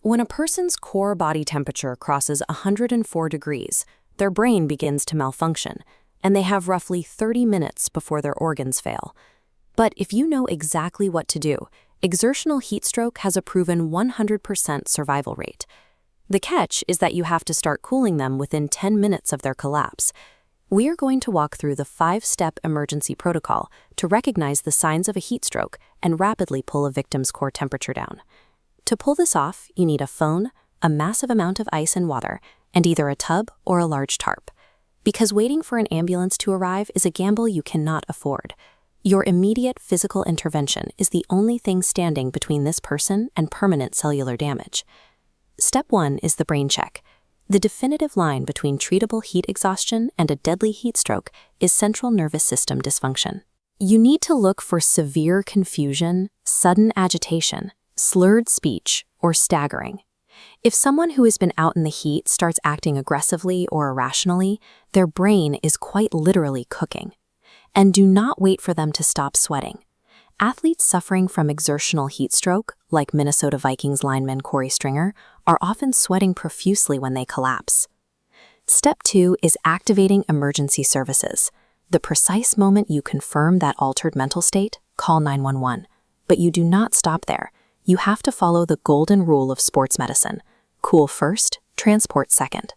When a person's core body temperature crosses 104 degrees, their brain begins to malfunction, and they have roughly 30 minutes before their organs fail. But if you know exactly what to do, exertional heat stroke has a proven 100% survival rate. The catch is that you have to start cooling them within 10 minutes of their collapse. We are going to walk through the 5-step emergency protocol to recognize the signs of a heat stroke and rapidly pull a victim's core temperature down. To pull this off, you need a phone, a massive amount of ice and water, and either a tub or a large tarp. Because waiting for an ambulance to arrive is a gamble you cannot afford. Your immediate physical intervention is the only thing standing between this person and permanent cellular damage. Step 1 is the brain check. The definitive line between treatable heat exhaustion and a deadly heat stroke is central nervous system dysfunction. You need to look for severe confusion, sudden agitation, slurred speech, or staggering. If someone who has been out in the heat starts acting aggressively or irrationally, their brain is quite literally cooking. And do not wait for them to stop sweating. Athletes suffering from exertional heat stroke, like Minnesota Vikings lineman Corey Stringer, are often sweating profusely when they collapse. Step 2 is activating emergency services. The precise moment you confirm that altered mental state, call 911. But you do not stop there. You have to follow the golden rule of sports medicine: cool first, transport second.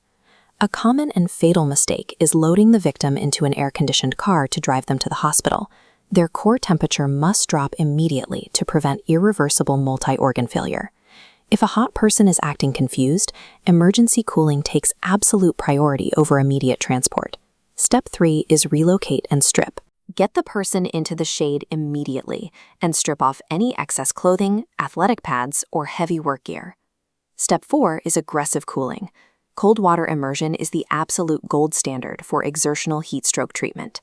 A common and fatal mistake is loading the victim into an air-conditioned car to drive them to the hospital. Their core temperature must drop immediately to prevent irreversible multi-organ failure. If a hot person is acting confused, emergency cooling takes absolute priority over immediate transport. Step 3 is relocate and strip. Get the person into the shade immediately and strip off any excess clothing, athletic pads, or heavy work gear. Step 4 is aggressive cooling. Cold water immersion is the absolute gold standard for exertional heat stroke treatment.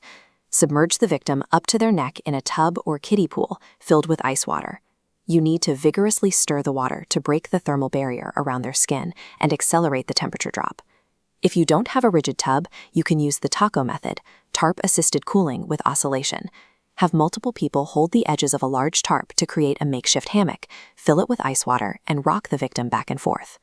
Submerge the victim up to their neck in a tub or kiddie pool filled with ice water. You need to vigorously stir the water to break the thermal barrier around their skin and accelerate the temperature drop. If you don't have a rigid tub, you can use the taco method, tarp-assisted cooling with oscillation. Have multiple people hold the edges of a large tarp to create a makeshift hammock, fill it with ice water, and rock the victim back and forth.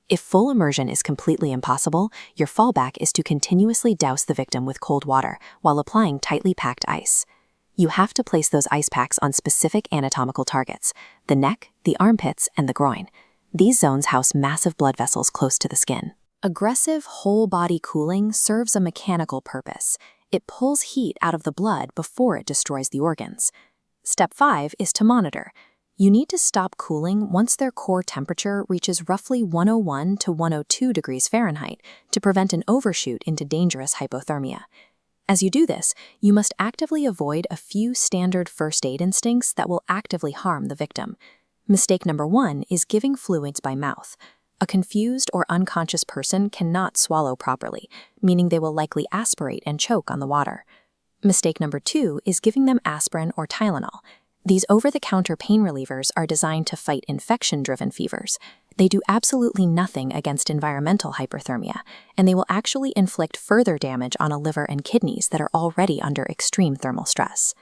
If full immersion is completely impossible, your fallback is to continuously douse the victim with cold water while applying tightly packed ice. You have to place those ice packs on specific anatomical targets: the neck, the armpits, and the groin. These zones house massive blood vessels close to the skin. Aggressive whole-body cooling serves a mechanical purpose. It pulls heat out of the blood before it destroys the organs. Step 5 is to monitor. You need to stop cooling once their core temperature reaches roughly 101 to 102 degrees Fahrenheit to prevent an overshoot into dangerous hypothermia. As you do this, you must actively avoid a few standard first aid instincts that will actively harm the victim. Mistake number 1 is giving fluids by mouth. A confused or unconscious person cannot swallow properly, meaning they will likely aspirate and choke on the water. Mistake number 2 is giving them aspirin or Tylenol. These over-the-counter pain relievers are designed to fight infection-driven fevers. They do absolutely nothing against environmental hyperthermia, and they will actually inflict further damage on a liver and kidneys that are already under extreme thermal stress.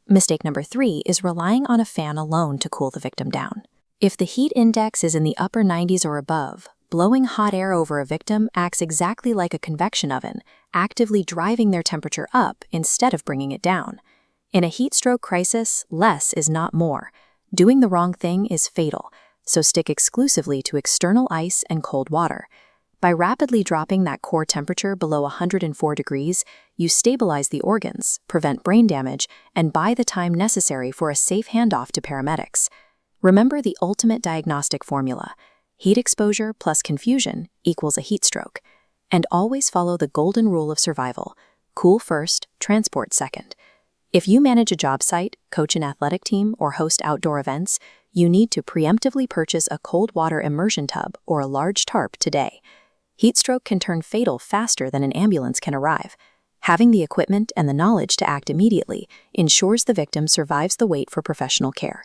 Mistake number 3 is relying on a fan alone to cool the victim down. If the heat index is in the upper 90s or above, blowing hot air over a victim acts exactly like a convection oven, actively driving their temperature up instead of bringing it down. In a heat stroke crisis, less is not more. Doing the wrong thing is fatal, so stick exclusively to external ice and cold water. By rapidly dropping that core temperature below 104 degrees, you stabilize the organs, prevent brain damage, and buy the time necessary for a safe handoff to paramedics. Remember the ultimate diagnostic formula: heat exposure plus confusion equals a heat stroke. And always follow the golden rule of survival: cool first, transport second. If you manage a job site, coach an athletic team, or host outdoor events, you need to preemptively purchase a cold water immersion tub or a large tarp today. Heat stroke can turn fatal faster than an ambulance can arrive. Having the equipment and the knowledge to act immediately ensures the victim survives the wait for professional care.